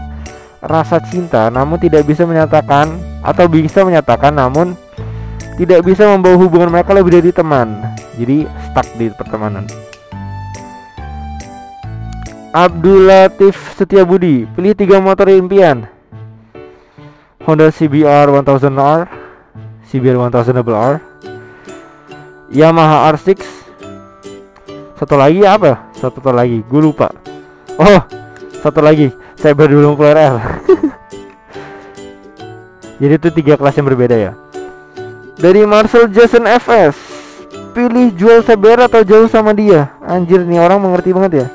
rasa cinta namun tidak bisa menyatakan, atau bisa menyatakan namun tidak bisa membawa hubungan mereka lebih dari teman. Jadi stuck di pertemanan. Abdul Latif Setiabudi, pilih 3 motor impian. Honda CBR 1000R, CBR 1000R, Yamaha R6. Satu lagi apa? Satu lagi, gue lupa. Oh, satu lagi, Saber 250RR. Jadi itu 3 kelas yang berbeda ya. Dari Marcel Jason FS, pilih jual CBR atau jauh sama dia. Anjir, nih orang mengerti banget ya.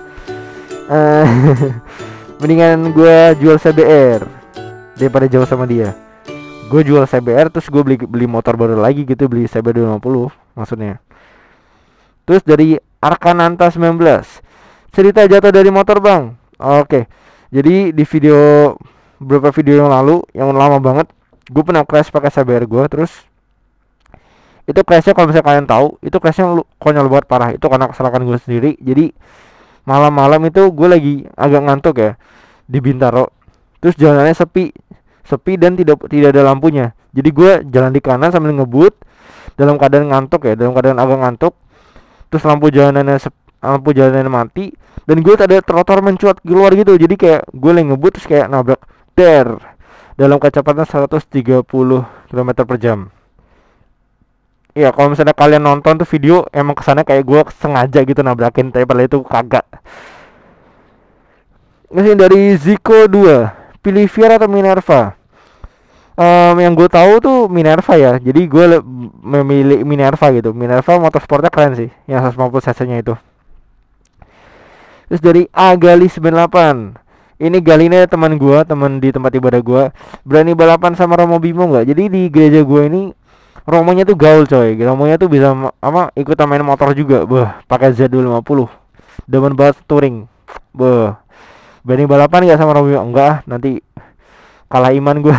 Mendingan gue jual CBR daripada jauh sama dia. Gue jual CBR terus gue beli motor baru lagi gitu, beli CBR 250 maksudnya. Terus dari Arkananta 19, cerita jatuh dari motor bang. Oke. Jadi di beberapa video yang lalu, yang lama banget, gue pernah crash pakai CBR gue. Terus itu crashnya, kalau misalnya kalian tahu, itu crashnya konyol banget, parah. Itu karena kesalahan gue sendiri. Jadi malam-malam itu gue lagi agak ngantuk ya di Bintaro. Terus jalannya sepi dan tidak ada lampunya. Jadi gue jalan di kanan sambil ngebut dalam keadaan ngantuk ya, dalam keadaan agak ngantuk. Terus lampu jalanannya mati dan gue ada trotoar mencuat keluar gitu. Jadi kayak gue lagi ngebut terus kayak nabrak dalam kecepatan 130 km/jam. Iya, kalau misalnya kalian nonton tuh video, emang kesannya kayak gue sengaja gitu nabrakin, tapi padahal itu kagak. Ini dari Zico 2, pilih Fiera atau Minerva? Yang gue tahu tuh Minerva ya, jadi gue memilih Minerva gitu. Minerva motorsportnya keren sih, yang 150 cc nya itu. Terus dari Agali 98, ini Gali ini teman di tempat ibadah gue. Berani balapan sama Romo Bimo nggak? Jadi di gereja gue ini Romonya tuh gaul coy. Romonya tuh bisa ikut main motor juga. Pakai Z250. Demen banget touring. Berani balapan gak sama Romo? Enggak, nanti kalah iman gue.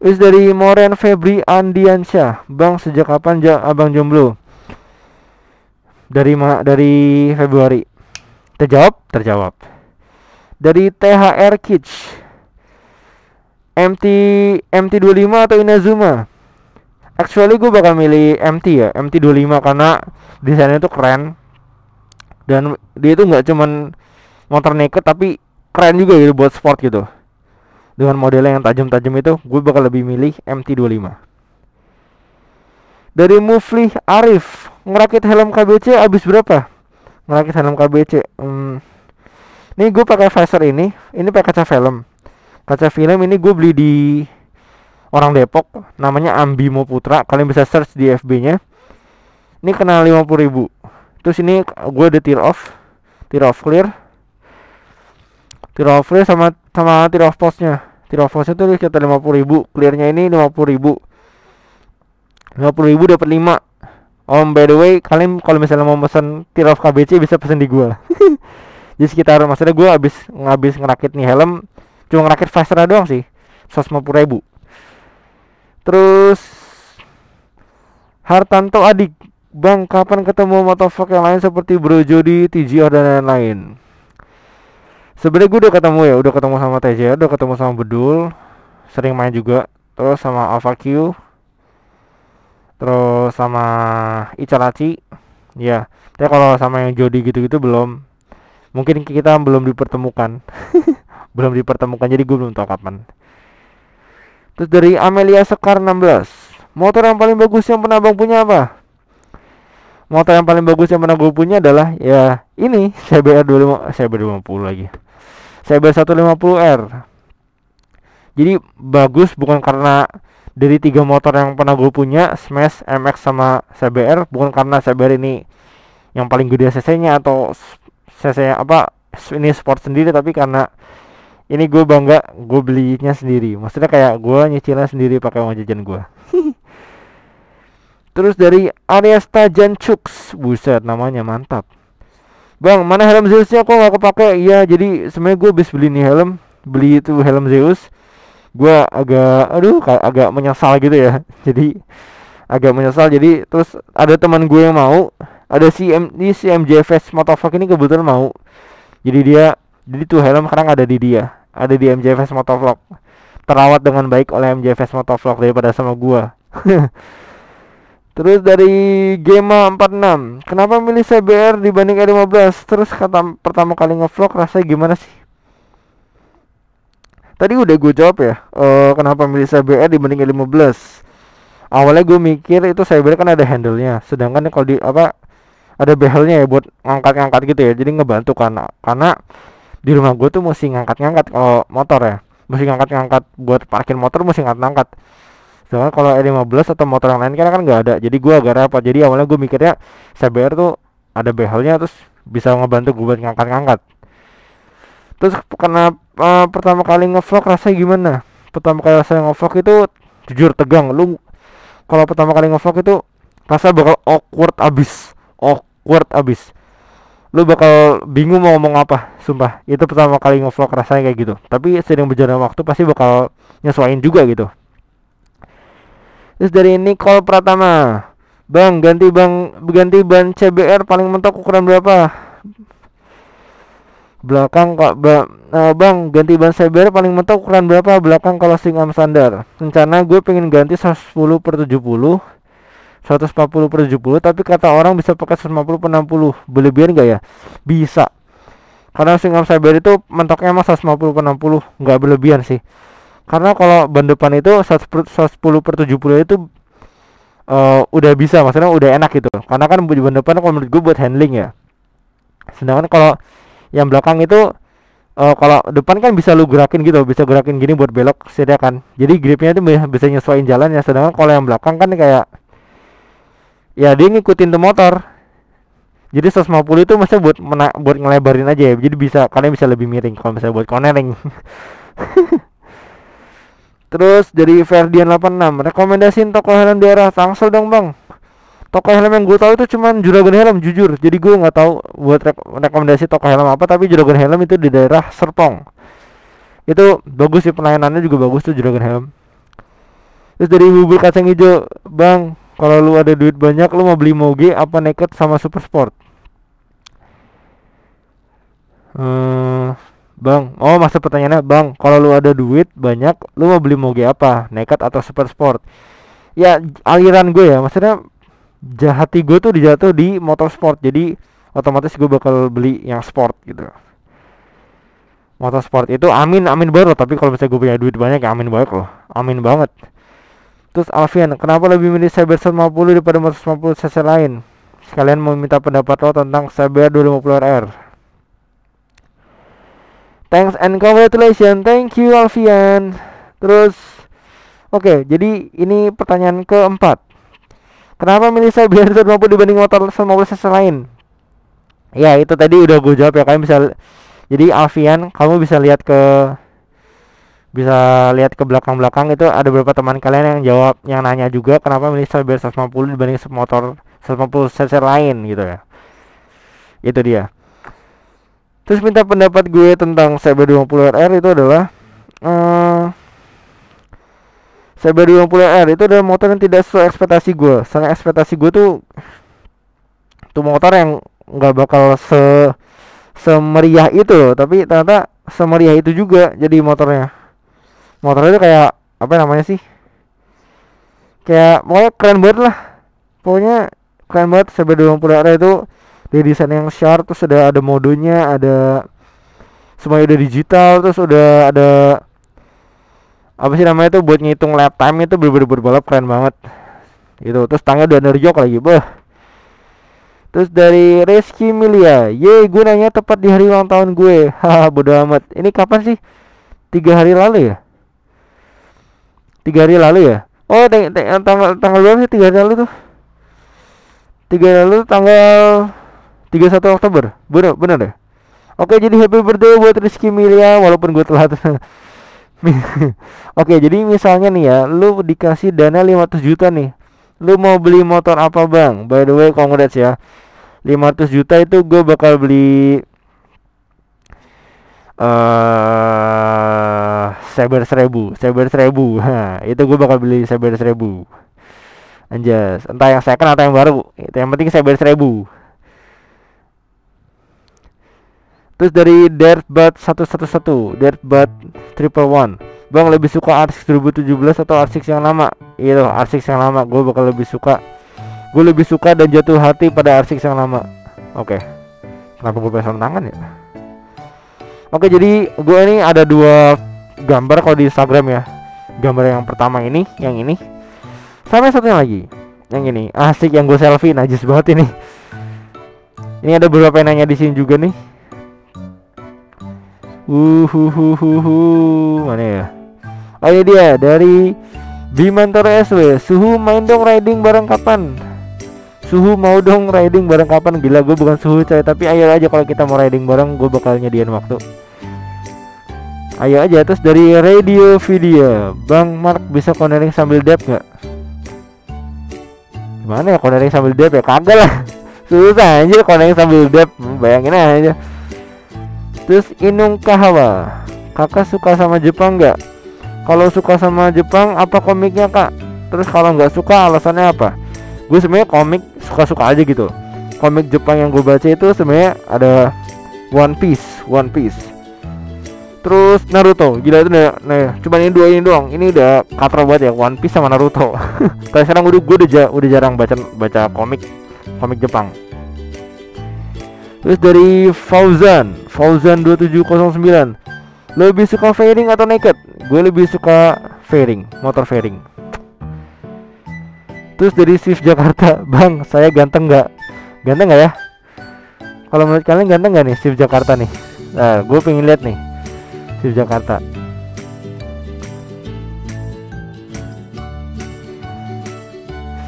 Terus dari Moren Febri Andiansyah, bang sejak kapan abang jomblo? Dari Februari. Terjawab. Dari THR Kids, MT25 atau Inazuma? Actually gue bakal milih MT ya, MT25 karena desainnya tuh keren. Dan dia itu nggak cuman motor naked tapi keren juga gitu buat sport gitu. Dengan modelnya yang tajam-tajam itu, gue bakal lebih milih MT25. Dari Muflih Arif, ngerakit helm KBC habis berapa? Ngerakit helm KBC, ini gue pakai visor ini pakai kaca film. Kaca film ini gue beli di orang Depok, namanya Ambimo Putra. Kalian bisa search di FB-nya. Ini kena 50.000. Terus ini gue ada tear off clear sama tear off postnya. Tear off postnya tuh sekitar 50.000. Clearnya ini 50.000 dapat 5. By the way, kalian kalau misalnya mau pesan tear off KBC bisa pesan di gue. Jadi sekitar, maksudnya gue habis ngerakit nih helm, cuma ngerakit visor doang sih, 150.000. Terus Hartanto Adik, bang kapan ketemu motovlog yang lain seperti Bro Jody, TGR dan lain-lain? Sebenarnya gue udah ketemu sama TGR, udah ketemu sama Bedul, sering main juga, terus sama Alpha Q, terus sama Icaraci, ya. Tapi kalau sama yang Jody gitu-gitu belum, mungkin kita belum dipertemukan. Jadi gue belum tahu kapan. Terus dari Amelia Sekar 16, motor yang paling bagus yang pernah abang punya apa? Motor yang paling bagus yang pernah gue punya adalah ya ini CBR 250 lagi, CBR 150R. Jadi bagus bukan karena dari 3 motor yang pernah gue punya, Smash, MX sama CBR, bukan karena CBR ini yang paling gede cc-nya atau cc ini sport sendiri, tapi karena ini gue bangga gue belinya sendiri. Maksudnya kayak gue nyicilnya sendiri pakai uang jajan gue. Terus dari Ariasta Janchuks, buset namanya mantap. Bang, mana helm Zeusnya kok gak kepake? Iya, jadi sebenarnya gue habis beli nih beli itu helm Zeus. Gue agak menyesal gitu ya. Jadi agak menyesal. Jadi terus ada teman gue yang mau, ada si MJFS Motovlog ini kebetulan mau. Jadi tuh helm sekarang ada di dia, ada di MJFS Motovlog, terawat dengan baik oleh MJFS Motovlog daripada sama gua. Terus dari Gema 46, kenapa milih CBR dibanding E15? Terus kata pertama kali ngevlog rasanya gimana sih? Tadi udah gue jawab ya. Kenapa milih CBR dibanding E15? Awalnya gue mikir itu CBR kan ada handle-nya, sedangkan kalau di apa ada behelnya ya buat ngangkat-ngangkat gitu ya. Jadi ngebantu karena di rumah gue tuh mesti ngangkat-ngangkat kalau motor ya. Mesti ngangkat-ngangkat buat parkir motor, mesti ngangkat-ngangkat. Sedangkan kalau E15 atau motor yang lain kan nggak ada. Jadi gue agak repot. Jadi awalnya gue mikirnya CBR tuh ada behelnya terus bisa ngebantu gue buat ngangkat-ngangkat. Terus karena pertama kali ngevlog rasanya gimana? Pertama kali saya ngevlog itu jujur tegang. Lu kalau pertama kali ngevlog itu rasa bakal awkward abis. Lu bakal bingung mau ngomong apa, sumpah. Itu pertama kali ngevlog rasanya kayak gitu. Tapi sering berjalan waktu pasti bakal nyesuaiin juga gitu. Terus dari Nicole Pratama, Bang ganti ban CBR paling mentok ukuran berapa? Belakang kok Bang ganti ban CBR paling mentok ukuran berapa belakang kalau swing arm standar? Rencana gue pengen ganti 110/70, 140/70, tapi kata orang bisa pakai 150/60. Berlebihan gak ya? Bisa. Karena swing arm CBR itu mentoknya emang 150/60, nggak berlebihan sih. Karena kalau ban depan itu 110/70 itu udah bisa, maksudnya udah enak gitu. Karena kan ban depan kalau menurut gue buat handling ya. Sedangkan kalau yang belakang itu kalau depan kan bisa lu gerakin gitu, bisa gerakin gini buat belok sedia kan. Jadi gripnya itu bisa nyesuaiin jalan ya. Sedangkan kalau yang belakang kan kayak ya dia ngikutin tuh motor. Jadi 150 itu maksudnya buat ngelebarin aja ya. Jadi kalian bisa lebih miring kalau misalnya buat cornering. Terus dari Ferdian 86, rekomendasiin toko helm daerah Tangsel dong bang. Toko helm yang gue tahu itu cuman Juragan Helm jujur. Jadi gue nggak tahu buat rekomendasi toko helm apa, tapi Juragan Helm itu di daerah Serpong. Itu bagus sih, pelayanannya juga bagus tuh Juragan Helm. Terus dari bubur kacang hijau, bang, kalau lu ada duit banyak, lu mau beli Moge apa Naked sama Super Sport? Bang, masa pertanyaannya, bang, kalau lu ada duit banyak, lu mau beli Moge apa, Naked atau Super Sport? Ya aliran gue ya, maksudnya hati gue tuh dijatuh di motorsport, jadi otomatis gue bakal beli yang sport gitu. Motorsport itu amin banget loh, tapi kalau misalnya gue punya duit banyak ya amin banget loh, amin banget. Terus Alfian, kenapa lebih milih Saber 150 daripada motor 150 cc lain? Sekalian mau minta pendapat lo tentang Saber 250R. Thanks and congratulations, thank you Alfian. Terus oke, jadi ini pertanyaan keempat. Kenapa milih Saber 150 dibanding motor 150 cc lain? Ya itu tadi udah gue jawab ya, kalian bisa. Jadi Alfian, kamu bisa lihat ke belakang-belakang itu ada beberapa teman kalian yang nanya juga kenapa milih Saber 150 dibanding motor 150 cc lain gitu ya. Itu dia. Terus minta pendapat gue tentang Saber 250R itu adalah Saber 250R itu adalah motor yang tidak sesuai ekspektasi gue. Soalnya ekspektasi gue tuh motor yang nggak bakal semeriah itu, tapi ternyata semeriah itu juga jadi motornya. Motornya itu kayak apa namanya sih? Kayak pokoknya keren banget lah. Pokoknya keren banget Saber 250R itu. Dia desain yang sharp, terus ada modenya, ada semuanya udah digital, terus udah ada apa sih namanya tuh buat ngitung lap time itu bener-bener balap keren banget gitu. Terus tangnya udah nerjok lagi, Terus dari Reski Milia, gue nanya tepat di hari ulang tahun gue. Haha, bodo amat. Ini kapan sih? 3 hari lalu ya? 3 hari lalu ya? Oh, tanggal berapa sih 3 hari lalu tuh? 3 hari lalu tanggal 31 Oktober. Bener deh. Oke, jadi happy birthday buat Rizky Milia walaupun gue telat. Oke, jadi misalnya nih ya, lu dikasih dana 500 juta nih. Lu mau beli motor apa, Bang? By the way, congrats ya. 500 juta itu gue bakal beli Saber 1000. Nah, itu gue bakal beli Saber 1000. Anjas, entah yang second atau yang baru. Yang penting saya bayar 1000. Terus dari Dirtbot 111, Dirtbot 111. Bang, lebih suka R6 2017 atau R6 yang lama? Iya loh, R6 yang lama. Gue bakal lebih suka. Gue lebih suka dan jatuh hati pada R6 yang lama. Oke. Kenapa gue pesan tangan ya? Oke, jadi gue ini ada 2 gambar kalau di Instagram ya. Gambar yang pertama ini, yang ini. Sama satunya lagi, yang ini. Asik, yang gue selfie, najis banget ini. Ini ada beberapa yang nanya di sini juga nih. Mana ya? Oh ini dia, dari Bimantoro SW. Suhu main dong riding bareng kapan? Suhu mau dong riding bareng kapan? Gila, gue bukan Suhu coy, tapi ayo aja kalau kita mau riding bareng, gue bakal nyediain waktu. Ayo aja. Terus dari Radio Video, Bang Mark bisa cornering sambil dab nggak? Gimana ya cornering sambil dab ya? Kagak lah. Susah aja cornering sambil dab, bayangin aja. Terus Inung Kahawa, kakak suka sama Jepang nggak? Kalau suka sama Jepang, apa komiknya kak? Terus kalau nggak suka, alasannya apa? Gue sebenarnya komik suka-suka aja gitu. Komik Jepang yang gue baca itu sebenarnya ada One Piece. Terus Naruto, gila itu nah, cuman ini dua ini doang. Ini udah katro banget ya, One Piece sama Naruto. Tapi sekarang gue udah jarang baca komik Jepang. Terus dari Fauzan 2709, lebih suka fairing atau naked? Gue lebih suka fairing, motor fairing. Terus dari Swift Jakarta, Bang, saya ganteng nggak? Ganteng nggak ya? Kalau menurut kalian ganteng nggak nih Swift Jakarta nih? Nah, gue pengen lihat nih Swift Jakarta.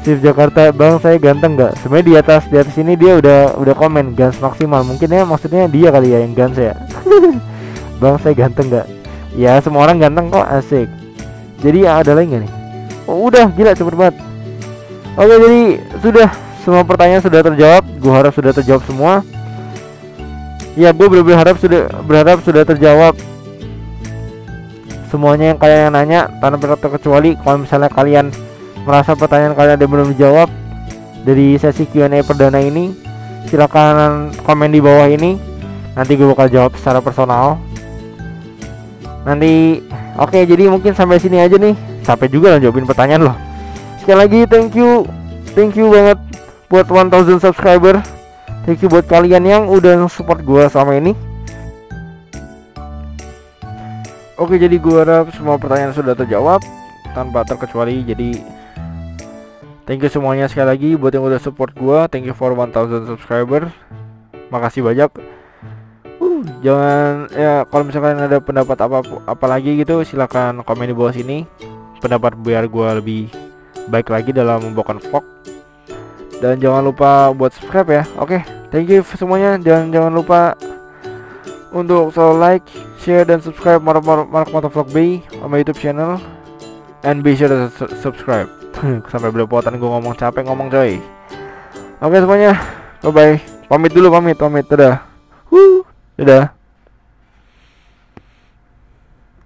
Swift Jakarta, Bang, saya ganteng nggak? Sebenarnya di atas ini dia udah komen Gans maksimal. Mungkin ya maksudnya dia kali ya yang Gans ya. Bang, saya ganteng nggak? Ya semua orang ganteng kok, asik. Jadi ada lagi nggak nih? Oh udah, gila cepet banget. Oke, jadi sudah, semua pertanyaan sudah terjawab. Gue harap sudah terjawab semua. Ya, gue berharap sudah terjawab semuanya yang kalian nanya tanpa terkecuali. Kalau misalnya kalian merasa pertanyaan kalian ada belum dijawab dari sesi Q&A perdana ini, silakan komen di bawah ini. Nanti gue bakal jawab secara personal. Nanti oke, jadi mungkin sampai sini aja nih. Sampai juga lah jawabin pertanyaan loh. Sekali lagi thank you banget buat 1000 subscriber. Thank you buat kalian yang udah support gue selama ini. Oke, jadi gue harap semua pertanyaan sudah terjawab tanpa terkecuali. Jadi thank you semuanya sekali lagi buat yang udah support gue. Thank you for 1000 subscriber. Makasih banyak. Jangan ya, kalau misalkan ada pendapat apa lagi gitu, silakan komen di bawah sini. Pendapat biar gue lebih baik lagi dalam membawakan vlog. Dan jangan lupa buat subscribe ya. Oke, thank you semuanya. Jangan lupa untuk selalu like, share, dan subscribe Mark Motovlog Bay on my YouTube channel. And be sure to subscribe. Sampai belepotan gue ngomong, capek ngomong coy. Oke semuanya, bye bye. Pamit dulu, pamit. Dadah. Dadah.